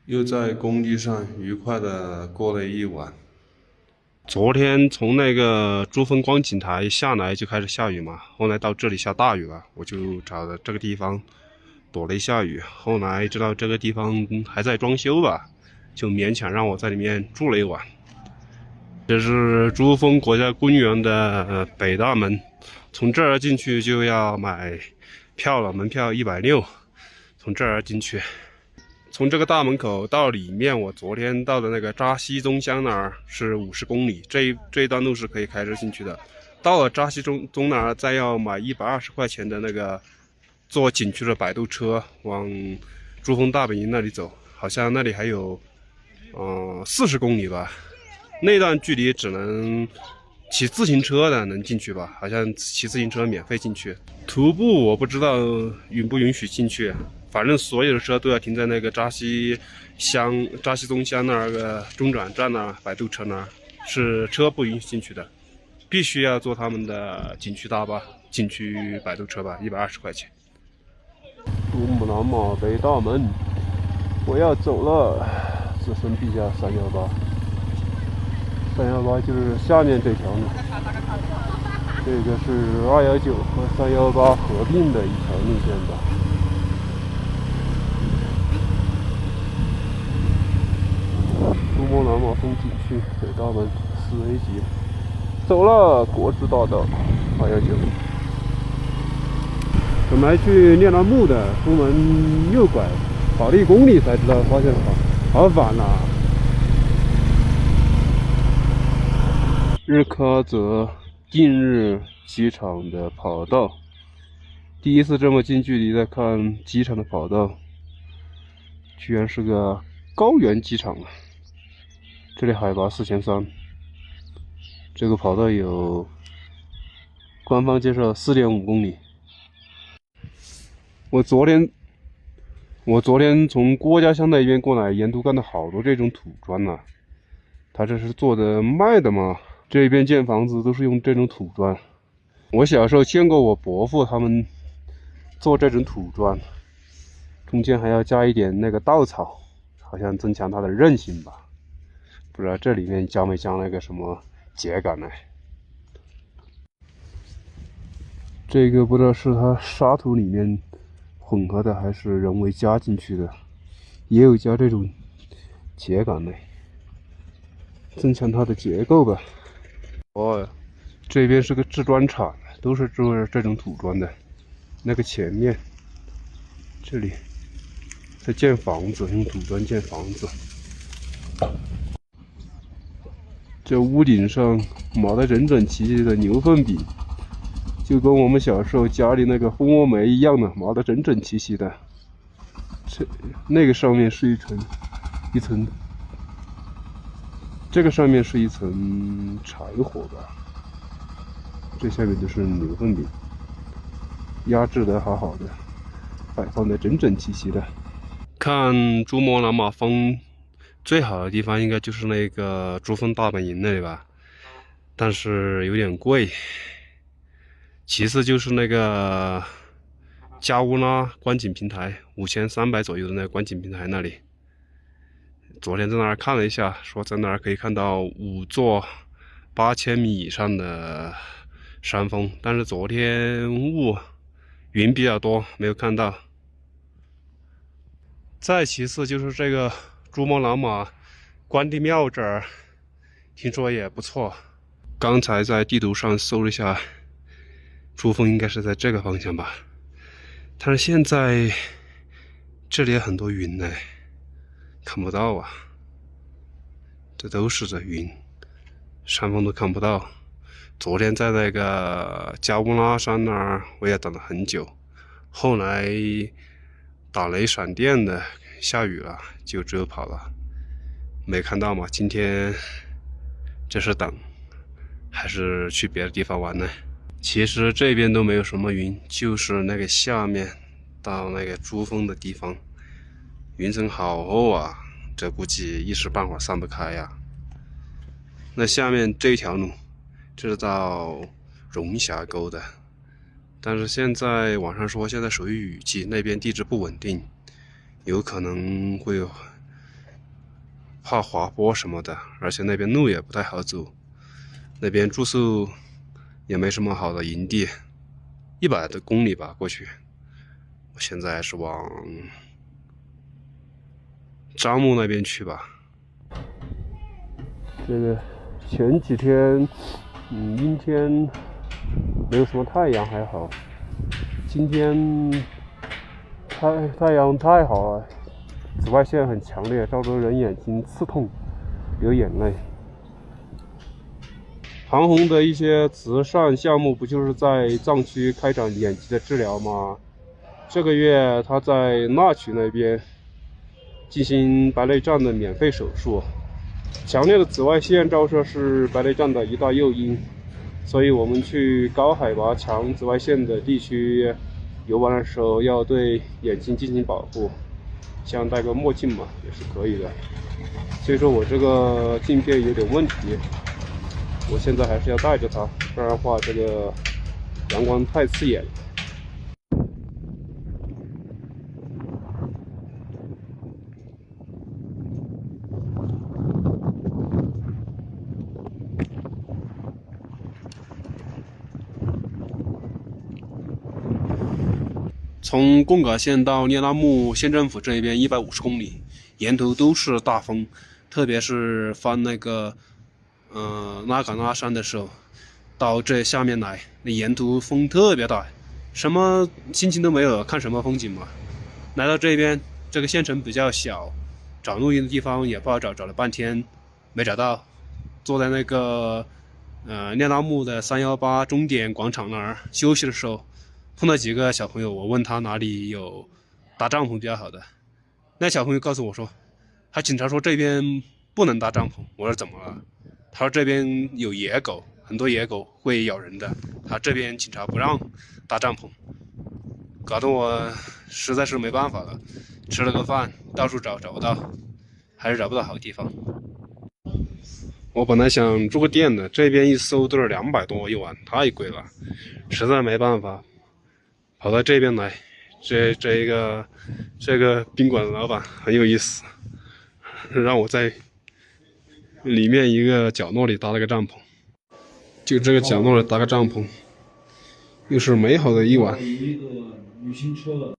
又在工地上愉快的过了一晚。昨天从那个珠峰观景台下来就开始下雨嘛，后来到这里下大雨了，我就找了这个地方躲了一下雨。后来知道这个地方还在装修吧，就勉强让我在里面住了一晚。这是珠峰国家公园的北大门，从这儿进去就要买票了，门票160，从这儿进去。从这个大门口到里面，我昨天到的那个扎西宗乡那儿是50公里，这一段路是可以开车进去的。到了扎西宗那儿，再要买120块钱的那个坐景区的摆渡车往珠峰大本营那里走，好像那里还有40公里吧。那段距离只能骑自行车的能进去吧，好像骑自行车免费进去。徒步我不知道允不允许进去，反正所有的车都要停在那个扎西宗乡那个中转站那摆渡车那儿，是车不允许进去的，必须要坐他们的景区大巴、景区摆渡车吧，120块钱。珠穆朗玛北大门，我要走了，自身必加318就是下面这条路，这个是219和318合并的一条路线吧。珠穆朗玛峰景区北大门4A 级，走了，国之大道219。本来去聂兰木的，出门右拐，跑了1公里才知道发现好晚了。日喀则近日机场的跑道，第一次这么近距离的看机场的跑道，居然是个高原机场啊！这里海拔4300，这个跑道有官方介绍4.5公里。我昨天从郭家乡那边过来，沿途看到好多这种土砖呐、他这是做的卖的吗？这边建房子都是用这种土砖。我小时候见过我伯父他们做这种土砖，中间还要加一点那个稻草，好像增强它的韧性吧。不知道这里面加没加那个什么秸秆呢？这个不知道是它沙土里面混合的，还是人为加进去的，也有加这种秸秆呢，增强它的结构吧。哦，这边是个制砖厂，都是做这种土砖的。那个前面，这里在建房子，用土砖建房子。这屋顶上码得整整齐齐的牛粪饼，就跟我们小时候家里那个蜂窝煤一样的，码得整整齐齐的。那个上面是一层。这个上面是一层柴火吧，这下面就是牛粪饼，压制的好好的，摆放的整整齐齐的。看珠穆朗玛峰最好的地方应该就是那个珠峰大本营那里吧，但是有点贵。其次就是那个加乌拉观景平台，5300左右的那个观景平台那里。昨天在那儿看了一下，说在那儿可以看到5座8000米以上的山峰，但是昨天云比较多，没有看到。再其次就是这个珠穆朗玛关帝庙这儿，听说也不错。刚才在地图上搜了一下，珠峰应该是在这个方向吧，但是现在这里有很多云呢。看不到啊，这都是这云，山峰都看不到。昨天在那个加乌拉山那儿，我也等了很久，后来打雷闪电的，下雨了，就只有跑了，没看到嘛。今天这是等，还是去别的地方玩呢？其实这边都没有什么云，就是那个下面到那个珠峰的地方。云层好厚啊，这估计一时半会儿散不开呀。那下面这条路，这是到荣峡沟的，但是现在网上说现在属于雨季，那边地质不稳定，有可能会怕滑坡什么的，而且那边路也不太好走，那边住宿也没什么好的营地，100多公里吧过去。我现在是往樟木那边去吧。这个前几天，阴天，没有什么太阳还好。今天太阳太好了，紫外线很强烈，照着人眼睛刺痛，流眼泪。韩红的一些慈善项目不就是在藏区开展眼疾的治疗吗？这个月他在那曲那边进行白内障的免费手术。强烈的紫外线照射是白内障的一大诱因，所以我们去高海拔强紫外线的地区游玩的时候，要对眼睛进行保护，像戴个墨镜嘛也是可以的。所以说我这个镜片有点问题，我现在还是要戴着它，不然的话这个阳光太刺眼了。从贡嘎县到聂拉木县政府这一边150公里，沿途都是大风，特别是翻那个拉岗拉山的时候，到这下面来，那沿途风特别大，什么心情都没有，看什么风景嘛。来到这边，这个县城比较小，找露营的地方也不好找，找了半天没找到，坐在那个聂拉木的318终点广场那儿休息的时候，碰到几个小朋友，我问他哪里有搭帐篷比较好的，那小朋友告诉我说，他警察说这边不能搭帐篷。我说怎么了？他说这边有野狗，很多野狗会咬人的，他这边警察不让搭帐篷，搞得我实在是没办法了。吃了个饭，到处找不到，还是找不到好地方。我本来想住个店的，这边一搜都是200多一晚，太贵了，实在没办法。跑到这边来，这个宾馆的老板很有意思，让我在里面一个角落里搭了个帐篷，就这个角落里搭个帐篷，又是美好的一晚。一个旅行车了。